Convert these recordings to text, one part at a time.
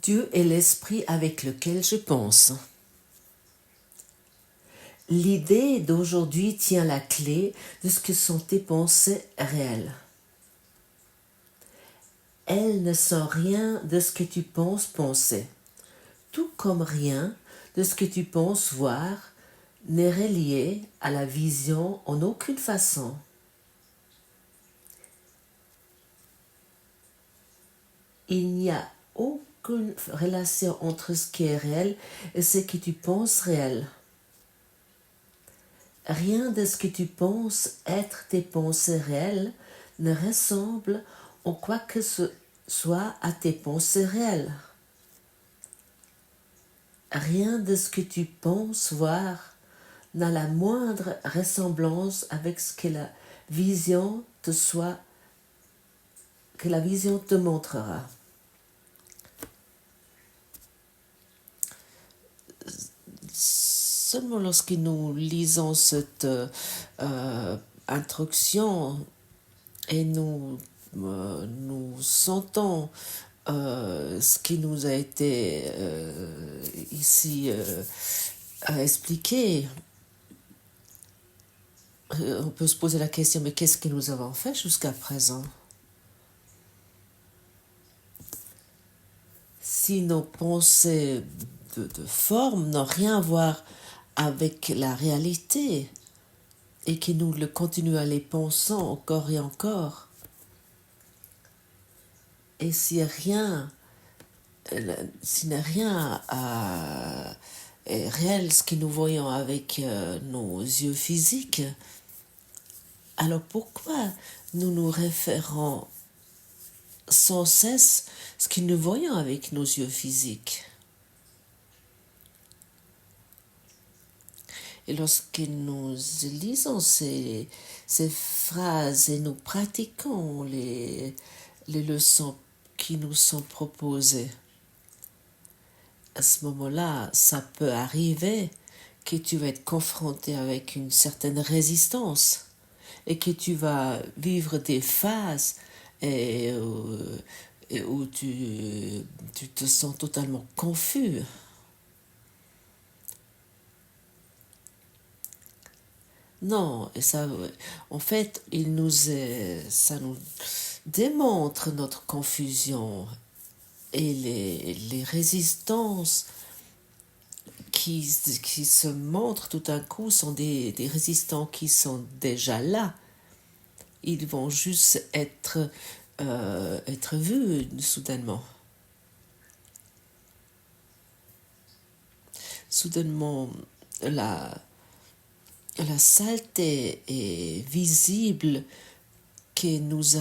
Dieu est l'esprit avec lequel je pense. L'idée d'aujourd'hui tient la clé de ce que sont tes pensées réelles. Elles ne sont rien de ce que tu penses penser, tout comme rien de ce que tu penses voir n'est relié à la vision en aucune façon. Il n'y a aucune relation entre ce qui est réel et ce que tu penses réel. Rien de ce que tu penses être tes pensées réelles ne ressemble en quoi que ce soit à tes pensées réelles. Rien de ce que tu penses voir n'a la moindre ressemblance avec ce que la vision te montrera. Seulement lorsque nous lisons cette introduction et nous sentons ce qui nous a été ici expliqué, on peut se poser la question, mais qu'est-ce que nous avons fait jusqu'à présent? Si nos pensées de forme n'ont rien à voir avec la réalité et que nous le continuons à les penser encore et encore, et s'il n'y a rien réel ce que nous voyons avec nos yeux physiques, alors pourquoi nous nous référons sans cesse ce que nous voyons avec nos yeux physiques? Et lorsque nous lisons ces phrases et nous pratiquons les leçons qui nous sont proposées, à ce moment-là, ça peut arriver que tu vas être confronté avec une certaine résistance et que tu vas vivre des phases où tu te sens totalement confus. Non, et ça, en fait, ça nous démontre notre confusion et les résistances qui se montrent tout d'un coup sont des résistants qui sont déjà là. Ils vont juste être vus soudainement. Soudainement, la saleté est visible que nous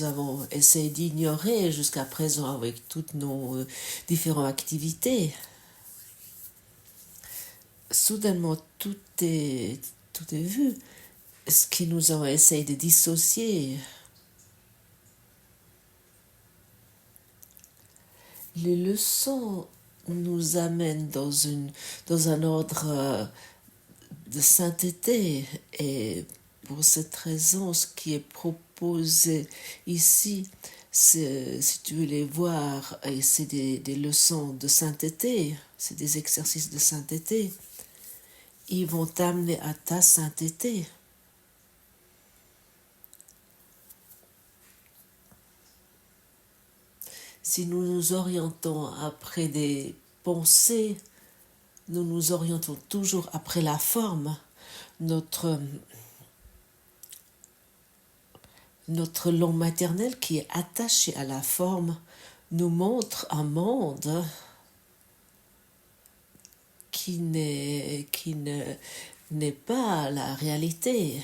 avons essayé d'ignorer jusqu'à présent avec toutes nos différentes activités. Soudainement, tout est vu. Ce que nous avons essayé de dissocier. Les leçons nous amènent dans un ordre de sainteté, et pour cette raison, ce qui est proposé ici, si tu veux les voir, c'est des leçons de sainteté, c'est des exercices de sainteté. Ils vont t'amener à ta sainteté. Si nous nous orientons après des pensées, nous nous orientons toujours après la forme. Notre langue maternelle qui est attachée à la forme nous montre un monde qui n'est pas la réalité.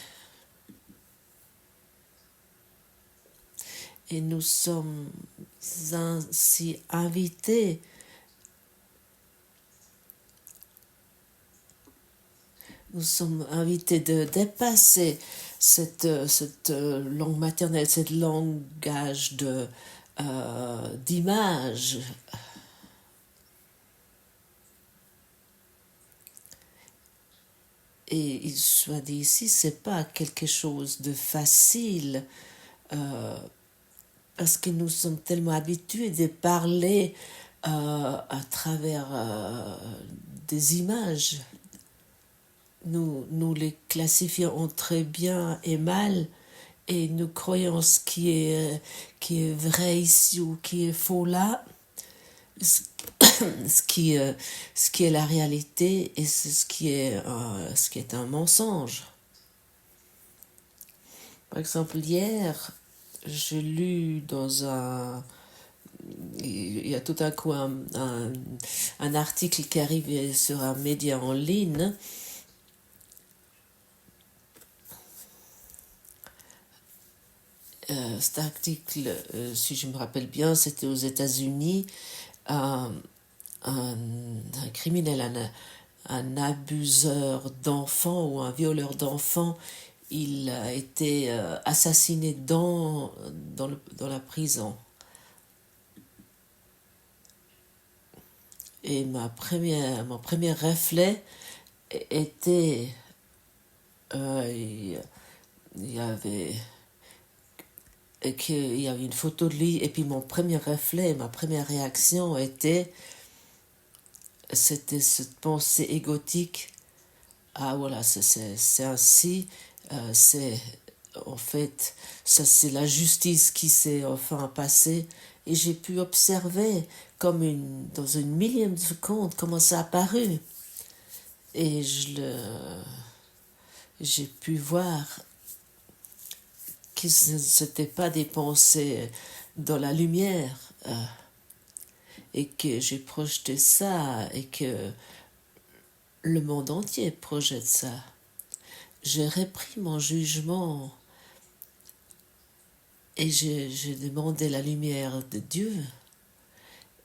Et nous sommes ainsi invités de dépasser cette langue maternelle, ce langage d'image. Et il soit dit ici, c'est pas quelque chose de facile parce que nous sommes tellement habitués de parler à travers des images. Nous les classifions très bien et mal, et nous croyons qui est vrai ici ou qui est faux là, ce, ce qui est la réalité et ce qui est un mensonge. Par exemple, hier, j'ai lu dans il y a tout à coup un article qui arrivait sur un média en ligne. Cet article, si je me rappelle bien, c'était aux États-Unis. Un criminel, un abuseur d'enfants ou un violeur d'enfants, il a été assassiné dans la prison. Et mon premier réflexe était, il y avait qu'il y avait une photo de lui, et puis mon premier réflexe, ma première réaction c'était cette pensée égotique. Ah voilà, c'est ainsi, c'est en fait, ça c'est la justice qui s'est enfin passée, et j'ai pu observer comme dans une millième de seconde comment ça a apparu, et j'ai pu voir que ce n'était pas des pensées dans la lumière, et que j'ai projeté ça, et que le monde entier projette ça. J'ai repris mon jugement et j'ai demandé la lumière de Dieu.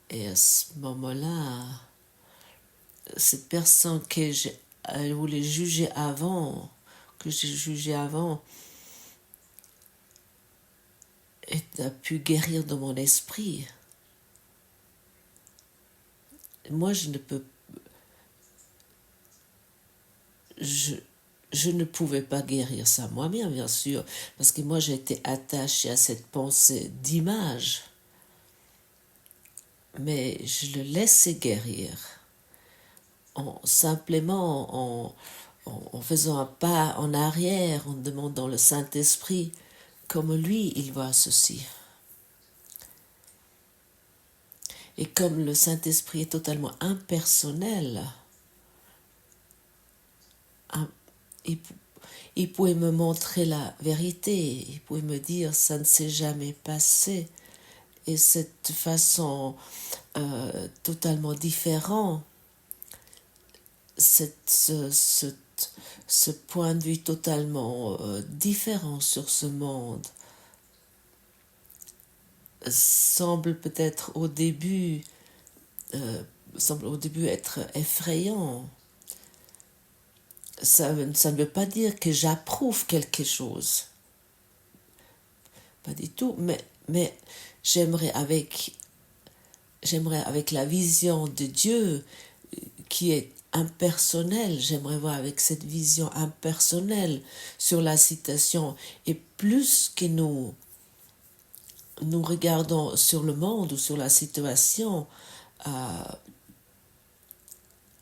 Et à ce moment-là, cette personne que elle voulait juger avant, que j'ai jugé avant, a pu guérir dans mon esprit. Moi, je ne pouvais pas guérir ça moi-même, bien sûr, parce que moi, j'étais attachée à cette pensée d'image. Mais je le laissais guérir, simplement en faisant un pas en arrière, en demandant le Saint-Esprit, comme lui, il voit ceci. Et comme le Saint-Esprit est totalement impersonnel, il pouvait me montrer la vérité, il pouvait me dire ça ne s'est jamais passé. Et cette façon totalement différente, ce point de vue totalement différent sur ce monde semble peut-être au début être effrayant. Ça ne veut pas dire que j'approuve quelque chose, pas du tout, mais j'aimerais avec la vision de Dieu qui est impersonnelle, j'aimerais voir avec cette vision impersonnelle sur la situation, et plus que nous regardons sur le monde ou sur la situation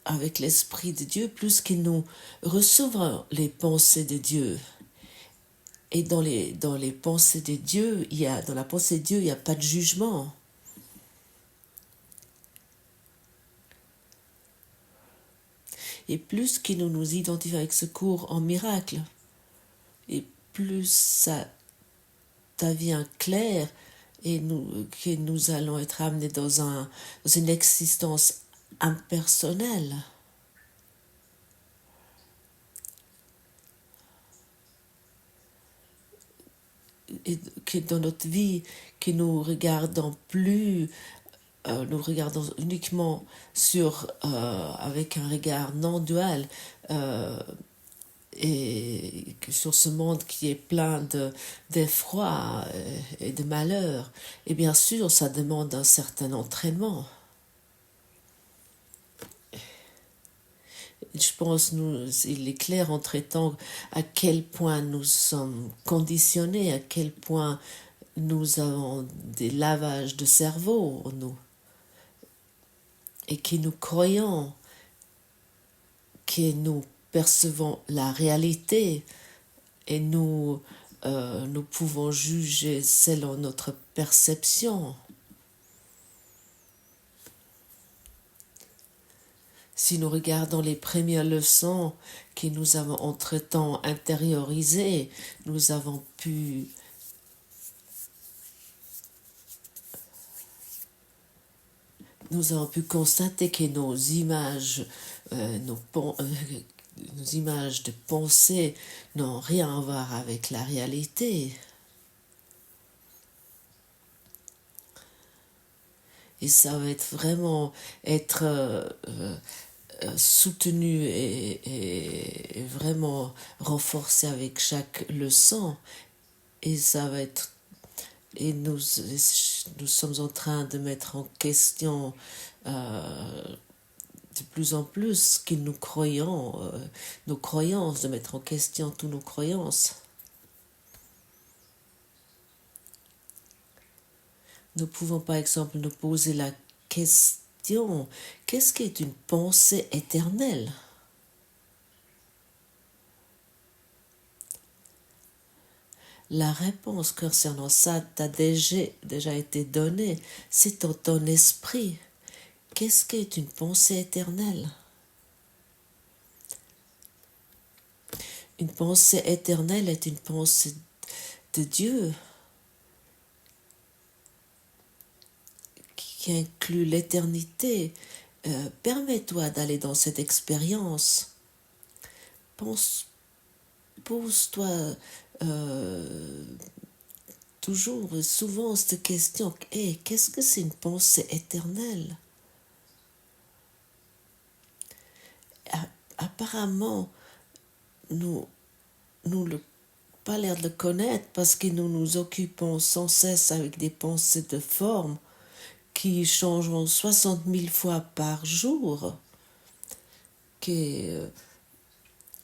avec l'Esprit de Dieu, plus que nous recevons les pensées de Dieu. Et dans les pensées de Dieu, dans la pensée de Dieu, il n'y a pas de jugement. Et plus que nous nous identifions avec ce cours en miracle, et plus ça devient clair, et que nous allons être amenés dans une existence impersonnelle. Et que dans notre vie, que nous regardons plus, nous regardons uniquement avec un regard non dual, et sur ce monde qui est plein d'effroi et de malheur. Et bien sûr, ça demande un certain entraînement. Je pense il est clair en traitant à quel point nous sommes conditionnés, à quel point nous avons des lavages de cerveau en nous et que nous croyons que nous percevons la réalité et nous pouvons juger selon notre perception. Si nous regardons les premières leçons que nous avons entre-temps intériorisées, nous avons pu constater que nos images de pensée n'ont rien à voir avec la réalité. Et ça va vraiment être soutenu et vraiment renforcé avec chaque leçon. Et ça va être... Et nous sommes en train de mettre en question de plus en plus que nous croyons, nos croyances, de mettre en question toutes nos croyances. Nous pouvons par exemple nous poser la question, qu'est-ce qu'est une pensée éternelle? La réponse concernant ça t'a déjà été donnée, c'est dans ton esprit. Qu'est-ce qu'est une pensée éternelle? Une pensée éternelle est une pensée de Dieu qui inclut l'éternité. Permets-toi d'aller dans cette expérience. Pose-toi toujours et souvent cette question, qu'est-ce que c'est une pensée éternelle? Apparemment, nous n'avons pas l'air de le connaître parce que nous nous occupons sans cesse avec des pensées de forme qui changent 60 000 fois par jour.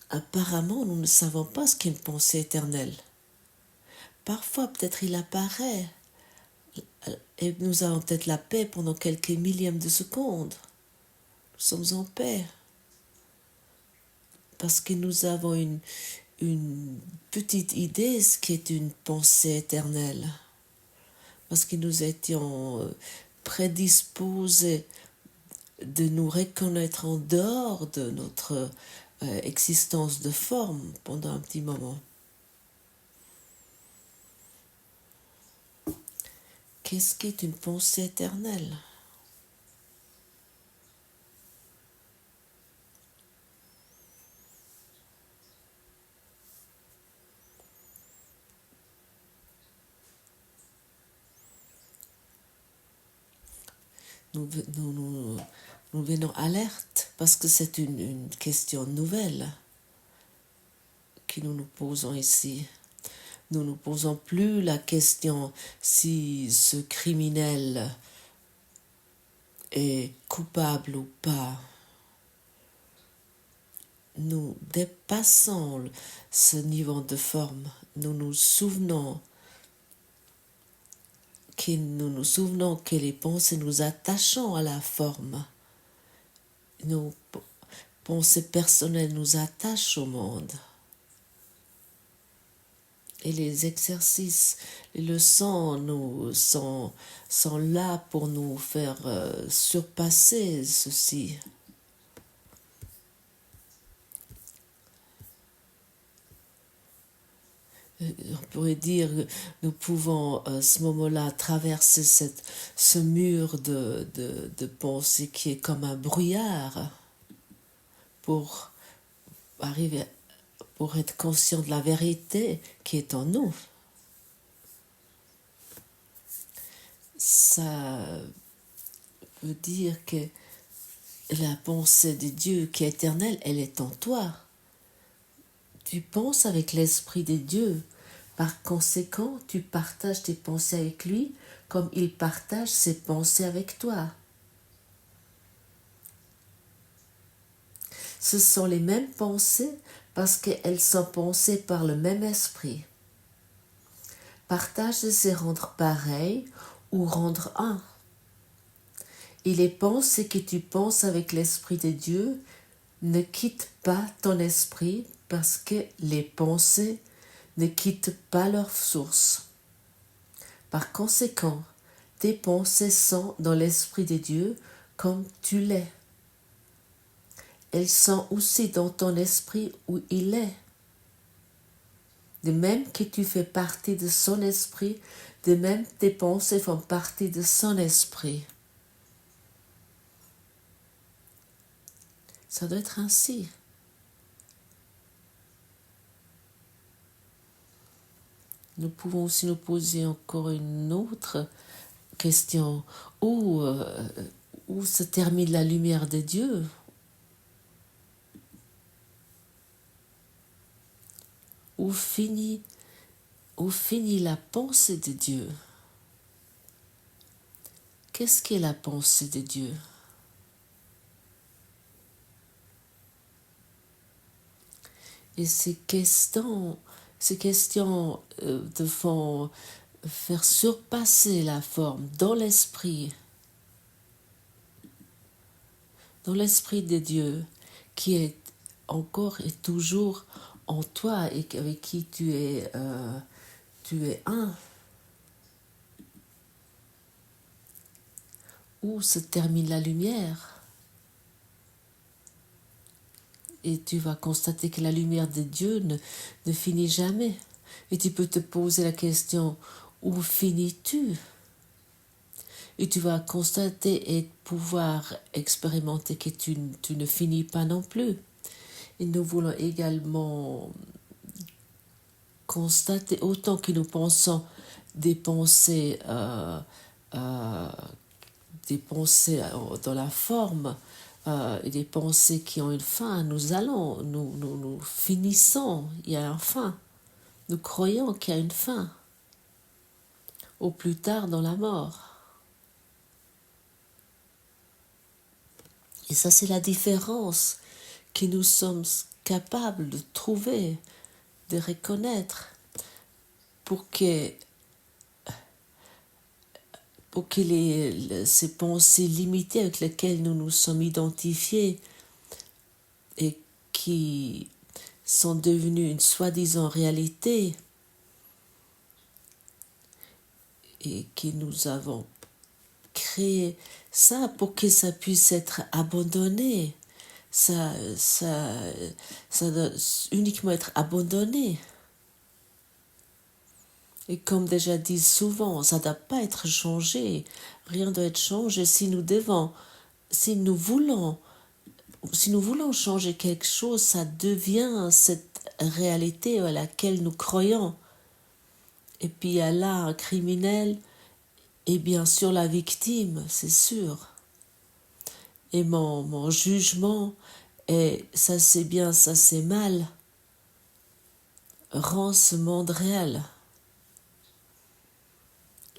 Apparemment, nous ne savons pas ce qu'est une pensée éternelle. Parfois, peut-être il apparaît et nous avons peut-être la paix pendant quelques millièmes de seconde. Nous sommes en paix parce que nous avons une petite idée de ce qu'est une pensée éternelle. Parce que nous étions prédisposés de nous reconnaître en dehors de notre existence de forme pendant un petit moment. Qu'est-ce qu'est une pensée éternelle? Nous venons alerte parce que c'est une question nouvelle que nous nous posons ici. Nous ne nous posons plus la question si ce criminel est coupable ou pas. Nous dépassons ce niveau de forme. Nous nous souvenons que les pensées nous attachons à la forme. Nos pensées personnelles nous attachent au monde. Et les exercices, les leçons sont là pour nous faire surpasser ceci. On pourrait dire que nous pouvons à ce moment-là traverser ce mur de pensée qui est comme un brouillard pour être conscient de la vérité qui est en nous. Ça veut dire que la pensée de Dieu qui est éternelle, elle est en toi. Tu penses avec l'Esprit de Dieu. Par conséquent, tu partages tes pensées avec lui comme il partage ses pensées avec toi. Ce sont les mêmes pensées parce qu'elles sont pensées par le même esprit. Partager, c'est rendre pareil ou rendre un. Et les pensées que tu penses avec l'Esprit de Dieu ne quittent pas ton esprit parce que les pensées ne quittent pas leur source. Par conséquent, tes pensées sont dans l'Esprit de Dieu comme tu l'es. Elles sont aussi dans ton esprit où il est. De même que tu fais partie de son esprit, de même tes pensées font partie de son esprit. Ça doit être ainsi. Nous pouvons aussi nous poser encore une autre question. Où se termine la lumière de Dieu? Où finit la pensée de Dieu? Qu'est-ce qu'est la pensée de Dieu? Et ces questions te font faire surpasser la forme dans l'esprit de Dieu qui est encore et toujours en toi et avec qui tu es un. Où se termine la lumière? Et tu vas constater que la lumière de Dieu ne finit jamais. Et tu peux te poser la question, où finis-tu? Et tu vas constater et pouvoir expérimenter que tu ne finis pas non plus. Et nous voulons également constater, autant que nous pensons des pensées dans la forme, et des pensées qui ont une fin, nous finissons, il y a une fin. Nous croyons qu'il y a une fin, au plus tard dans la mort. Et ça, c'est la différence que nous sommes capables de trouver, de reconnaître, pour que ces pensées limitées avec lesquelles nous nous sommes identifiés et qui sont devenues une soi-disant réalité et que nous avons créé ça pour que ça puisse être abandonné. Ça doit uniquement être abandonné. Et comme déjà dit souvent, ça ne doit pas être changé. Rien ne doit être changé si nous voulons changer quelque chose, ça devient cette réalité à laquelle nous croyons. Et puis il y a là un criminel et bien sûr la victime, c'est sûr. Et mon jugement, et ça c'est bien, ça c'est mal, rend ce monde réel.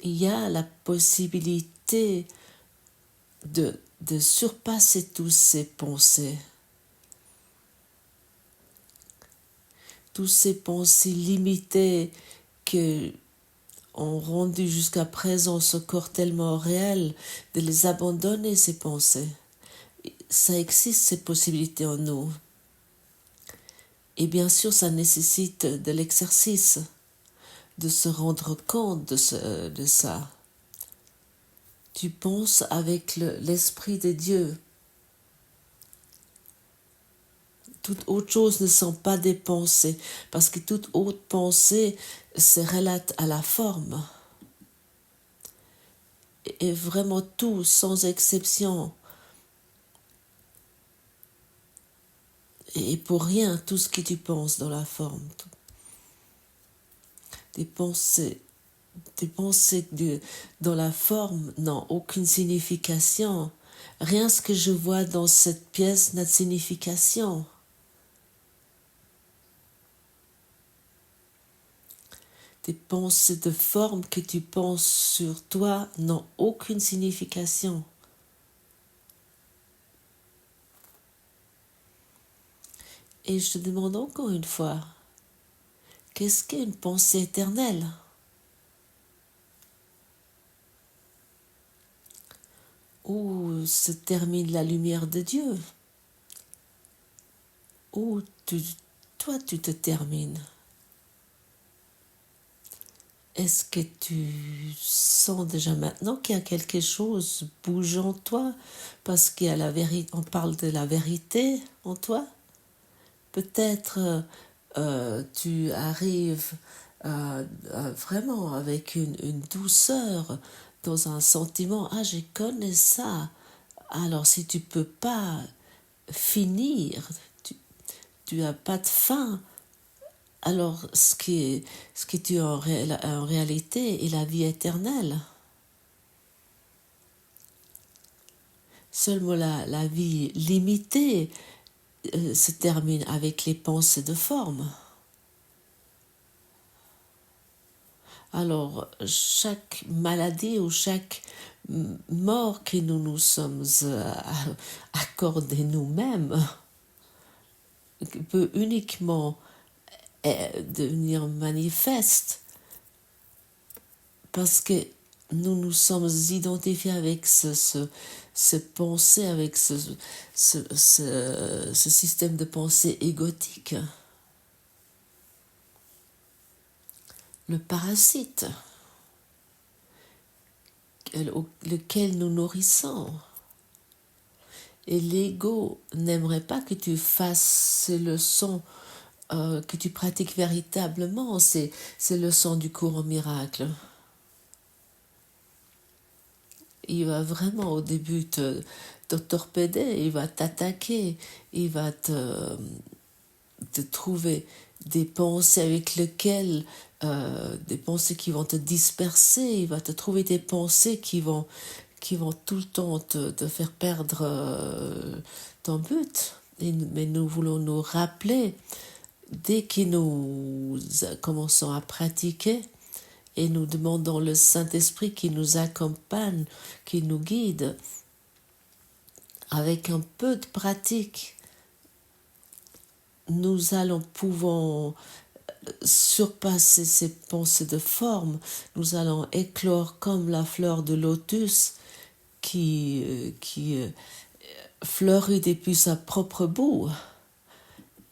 Il y a la possibilité de surpasser toutes ces pensées. Toutes ces pensées limitées que ont rendu jusqu'à présent ce corps tellement réel, de les abandonner, ces pensées. Ça existe, ces possibilités en nous. Et bien sûr, ça nécessite de l'exercice, de se rendre compte de ça. Tu penses avec l'Esprit de Dieu. Toute autre chose ne sont pas des pensées, parce que toute autre pensée se relate à la forme. Et vraiment tout, sans exception. Et pour rien, tout ce que tu penses dans la forme. Des pensées dans la forme n'ont aucune signification. Rien ce que je vois dans cette pièce n'a de signification. Des pensées de forme que tu penses sur toi n'ont aucune signification. Et je te demande encore une fois, qu'est-ce qu'est une pensée éternelle? où se termine la lumière de Dieu, où toi tu te termines. Est-ce que tu sens déjà maintenant qu'il y a quelque chose bouge en toi parce qu'il y a la vérité, on parle de la vérité en toi? Peut-être tu arrives vraiment avec une douceur dans un sentiment, ah je connais ça. Alors si tu peux pas finir, tu as pas de fin, alors ce qui tu as en réalité est la vie éternelle. Seulement la vie limitée se termine avec les pensées de forme. Alors, chaque maladie ou chaque mort que nous nous sommes accordés nous-mêmes peut uniquement devenir manifeste parce que nous nous sommes identifiés avec ce pensée, avec ce système de pensée égotique. Le parasite, lequel nous nourrissons. Et l'ego n'aimerait pas que tu fasses ces leçons, que tu pratiques véritablement ces leçons du cours au miracle. Il va vraiment au début te torpéder, il va t'attaquer, il va te trouver des pensées avec lesquelles, des pensées qui vont te disperser, il va te trouver des pensées qui vont tout le temps te faire perdre ton but. Mais nous voulons nous rappeler, dès que nous commençons à pratiquer, et nous demandons le Saint-Esprit qui nous accompagne, qui nous guide, avec un peu de pratique, nous allons pouvoir surpasser ces pensées de forme, nous allons éclore comme la fleur de lotus qui fleurit depuis sa propre boue,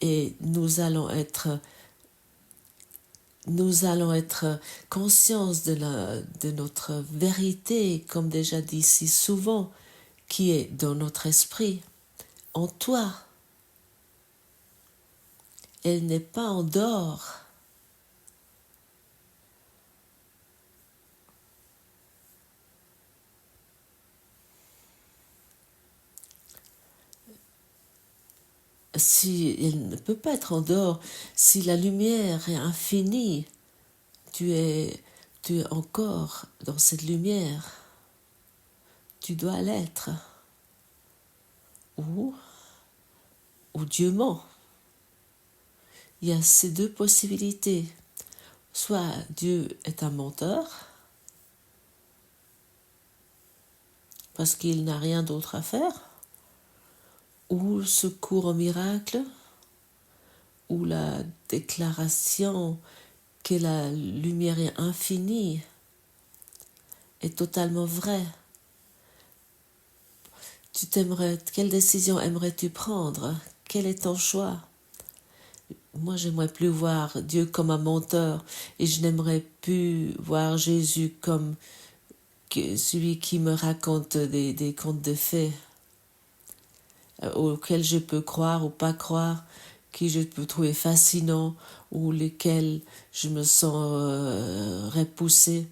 et nous allons être conscients de notre vérité, comme déjà dit si souvent, qui est dans notre esprit, en toi. Elle n'est pas en dehors. Si elle ne peut pas être en dehors, si la lumière est infinie, tu es encore dans cette lumière. Tu dois l'être. Ou Dieu ment. Il y a ces deux possibilités. Soit Dieu est un menteur, parce qu'il n'a rien d'autre à faire, ou ce cours au miracle, ou la déclaration que la lumière est infinie est totalement vraie. Quelle décision aimerais-tu prendre? Quel est ton choix? Moi, j'aimerais plus voir Dieu comme un menteur, et je n'aimerais plus voir Jésus comme celui qui me raconte des contes de fées auxquels je peux croire ou pas croire, qui je peux trouver fascinants ou lesquels je me sens repoussée.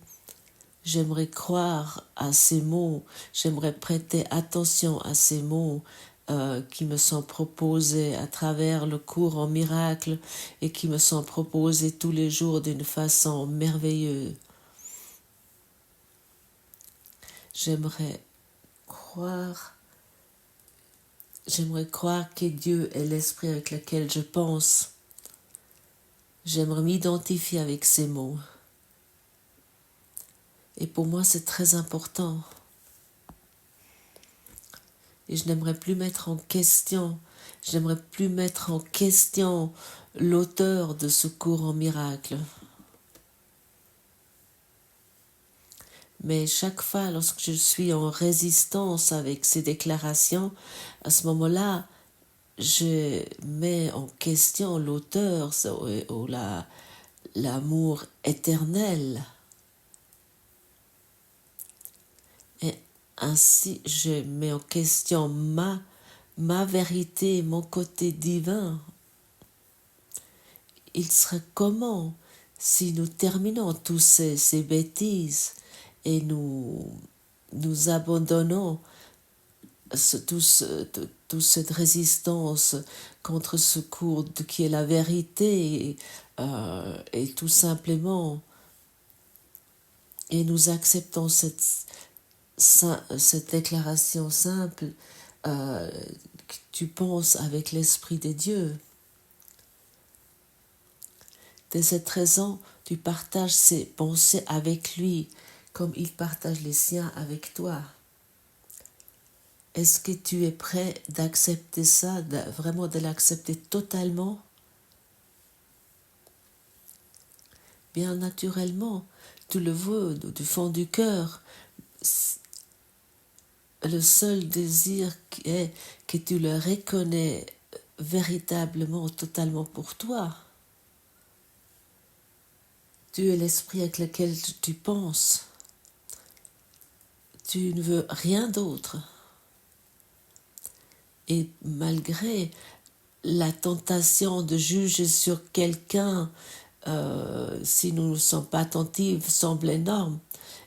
J'aimerais croire à ces mots, j'aimerais prêter attention à ces mots qui me sont proposés à travers le cours en miracle et qui me sont proposés tous les jours d'une façon merveilleuse. J'aimerais croire que Dieu est l'esprit avec lequel je pense. J'aimerais m'identifier avec ces mots. Et pour moi, c'est très important. Et je n'aimerais plus mettre en question, l'auteur de ce cours en miracle. Mais chaque fois, lorsque je suis en résistance avec ces déclarations, à ce moment-là, je mets en question l'auteur ou l'amour éternel. Et ainsi, je mets en question ma vérité, mon côté divin. Il serait comment si nous terminons tous ces bêtises et nous abandonnons toute cette résistance contre ce cours qui est la vérité et tout simplement et nous acceptons cette déclaration simple que tu penses avec l'Esprit de Dieu. De cette raison, tu partages ses pensées avec lui comme il partage les siens avec toi. Est-ce que tu es prêt d'accepter ça, vraiment de l'accepter totalement? Bien naturellement, tu le veux du fond du cœur. Le seul désir est que tu le reconnais véritablement, totalement pour toi. Tu es l'esprit avec lequel tu penses. Tu ne veux rien d'autre. Et malgré la tentation de juger sur quelqu'un, si nous ne sommes pas attentifs, semble énorme.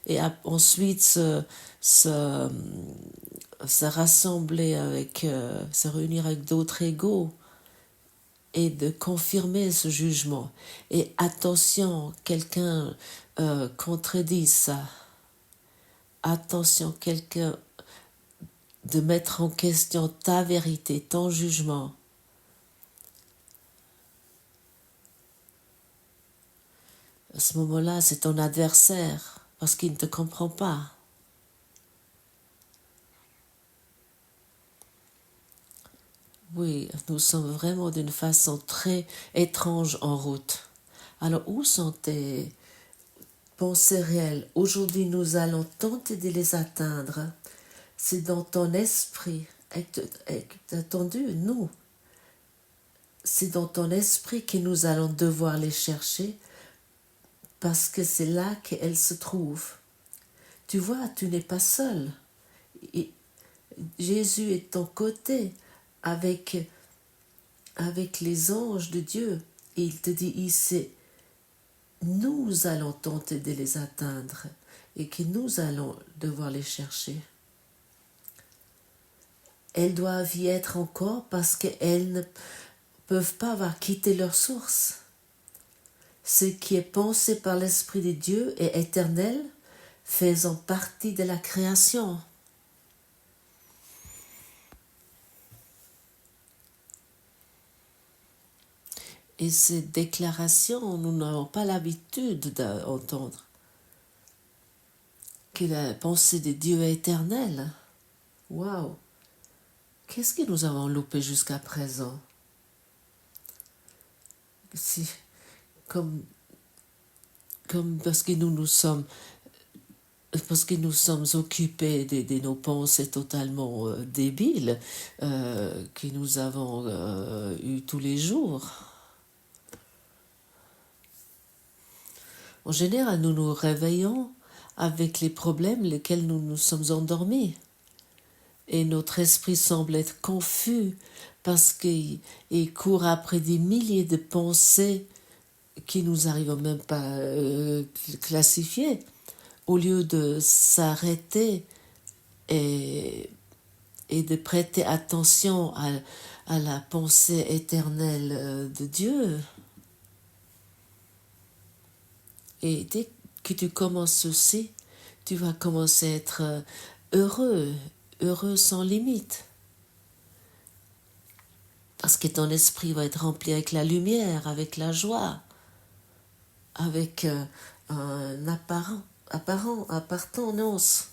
Et ensuite se rassembler avec, se réunir avec d'autres égaux et de confirmer ce jugement. Et attention, quelqu'un contredit ça. Attention, quelqu'un de mettre en question ta vérité, ton jugement. À ce moment-là, c'est ton adversaire parce qu'il ne te comprend pas. Oui, nous sommes vraiment d'une façon très étrange en route. Alors, où sont tes pensées réelles? Aujourd'hui, nous allons tenter de les atteindre. C'est dans ton esprit. Attendu, nous. C'est dans ton esprit que nous allons devoir les chercher parce que c'est là qu'elles se trouvent. Tu vois, tu n'es pas seul. Et Jésus est à ton côté avec les anges de Dieu. Et il te dit ici, nous allons tenter de les atteindre et que nous allons devoir les chercher. Elles doivent y être encore parce qu'elles ne peuvent pas avoir quitté leur source. Ce qui est pensé par l'Esprit de Dieu est éternel, faisant partie de la création. Et ces déclarations, nous n'avons pas l'habitude d'entendre. Que la pensée de Dieu est éternelle. Waouh! Qu'est-ce que nous avons loupé jusqu'à présent? Si, comme parce que nous sommes occupés de nos pensées totalement débiles que nous avons eues tous les jours. En général, nous nous réveillons avec les problèmes lesquels nous nous sommes endormis. Et notre esprit semble être confus parce qu'il court après des milliers de pensées qui nous n'arrivons même pas à classifier, au lieu de s'arrêter et de prêter attention à la pensée éternelle de Dieu. Et dès que tu commences ceci, tu vas commencer à être heureux sans limite. Parce que ton esprit va être rempli avec la lumière, avec la joie, avec un appartenance,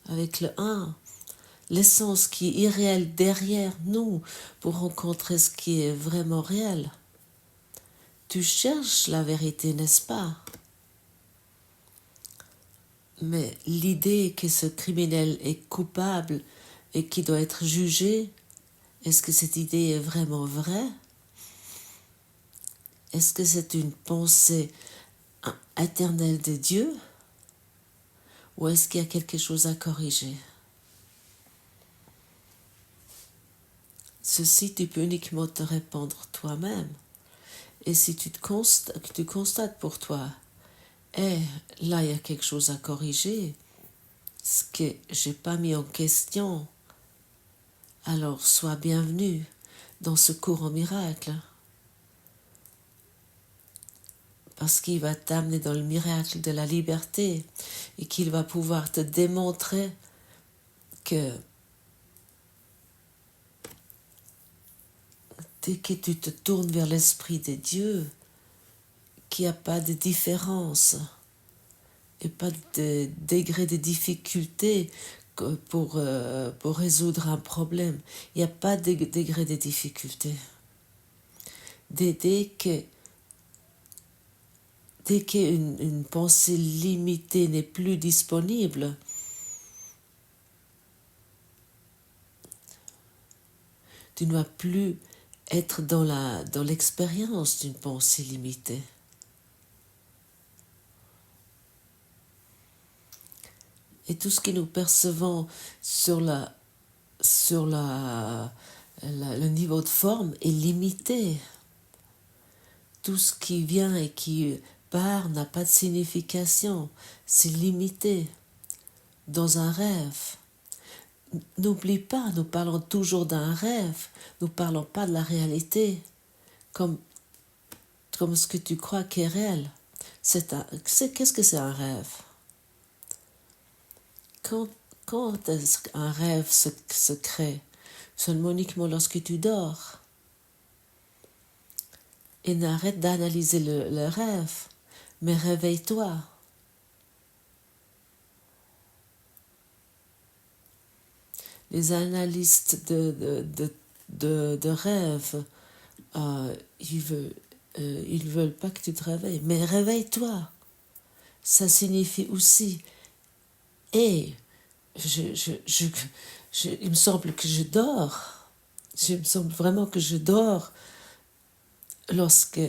avec le un, l'essence qui est irréelle derrière nous pour rencontrer ce qui est vraiment réel. Tu cherches la vérité, n'est-ce pas? Mais l'idée que ce criminel est coupable et qu'il doit être jugé, est-ce que cette idée est vraiment vraie? Est-ce que c'est une pensée éternelle de Dieu? Ou est-ce qu'il y a quelque chose à corriger? Ceci, tu peux uniquement te répondre toi-même. Et si tu constates pour toi, là, il y a quelque chose à corriger, ce que j'ai pas mis en question, alors sois bienvenu dans ce cours en miracle. Parce qu'il va t'amener dans le miracle de la liberté et qu'il va pouvoir te démontrer que dès que tu te tournes vers l'Esprit de Dieu, qu'il n'y a pas de différence et pas de degré de difficulté pour résoudre un problème. Il n'y a pas de degré de difficulté. Dès qu'une pensée limitée n'est plus disponible, tu ne vas plus être dans l'expérience d'une pensée limitée. Et tout ce que nous percevons sur le niveau de forme est limité. Tout ce qui vient et qui part n'a pas de signification. C'est limité. Dans un rêve. N'oublie pas, nous parlons toujours d'un rêve. Nous ne parlons pas de la réalité. Comme ce que tu crois qui est réel. Qu'est-ce que c'est un rêve? Quand est-ce qu'un rêve se crée? Seulement uniquement lorsque tu dors. Et n'arrête d'analyser le rêve, mais réveille-toi. Les analystes de rêves, ils veulent pas que tu te réveilles, mais réveille-toi. Ça signifie aussi, il me semble que je dors. Il me semble vraiment que je dors lorsque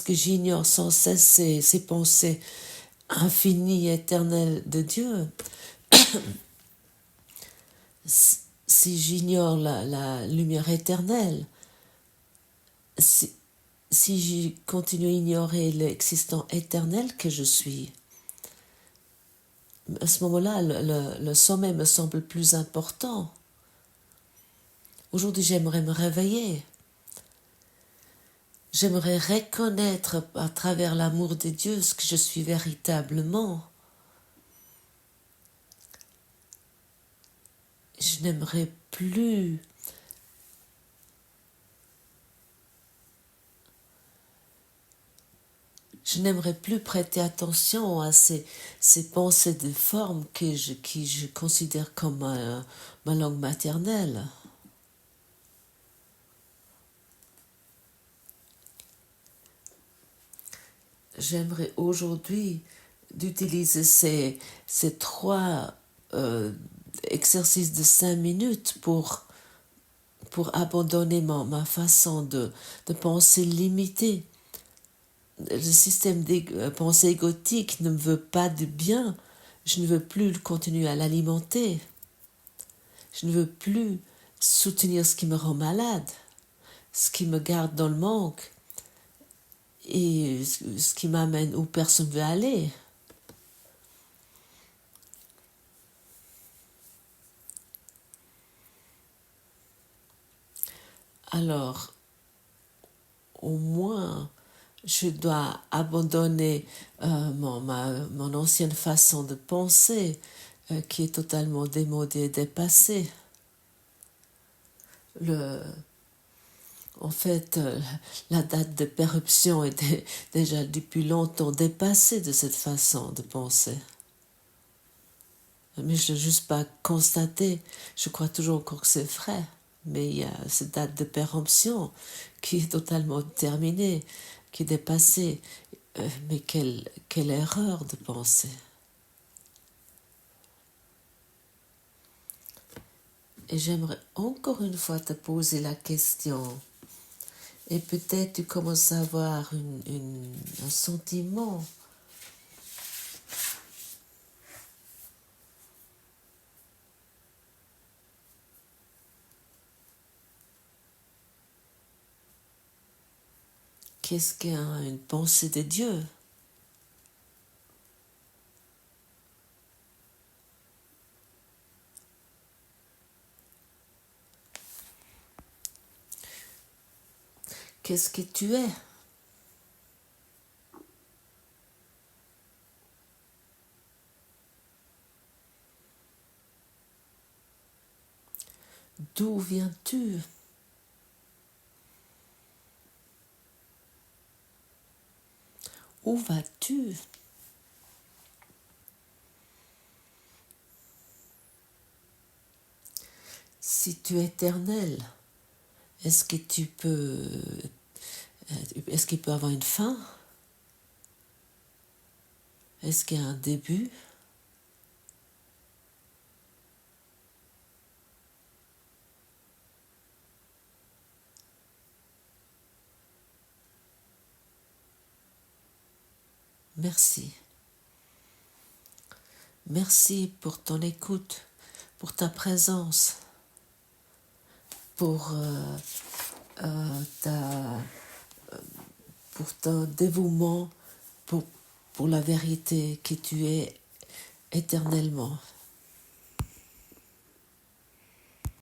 j'ignore sans cesse ces pensées infinies et éternelles de Dieu. Si j'ignore la lumière éternelle, si je continue à ignorer l'existant éternel que je suis, à ce moment-là, le sommeil me semble plus important. Aujourd'hui, j'aimerais me réveiller. J'aimerais reconnaître à travers l'amour de Dieu ce que je suis véritablement. Je n'aimerais plus prêter attention à ces pensées de forme qui je considère comme ma langue maternelle. J'aimerais aujourd'hui d'utiliser ces 3 exercices de 5 minutes pour abandonner ma façon de penser limitée. Le système de pensée égotique ne me veut pas de bien. Je ne veux plus continuer à l'alimenter. Je ne veux plus soutenir ce qui me rend malade, ce qui me garde dans le manque et ce qui m'amène où personne ne veut aller. Alors, au moins, je dois abandonner mon ancienne façon de penser qui est totalement démodée et dépassée. En fait, la date de péremption était déjà depuis longtemps dépassée de cette façon de penser. Mais je n'ai juste pas constaté, je crois toujours encore que c'est vrai, mais il y a cette date de péremption qui est totalement terminée, qui est dépassée. Mais quelle erreur de penser. Et j'aimerais encore une fois te poser la question. Et peut-être tu commences à avoir un sentiment. Qu'est-ce qu'une pensée de Dieu? Qu'est-ce que tu es? D'où viens-tu? Où vas-tu? Si tu es éternel, est-ce que tu peux... Est-ce qu'il peut avoir une fin? Est-ce qu'il y a un début? Merci. Merci pour ton écoute, pour ta présence, pour, pour ton dévouement, pour la vérité que tu es éternellement.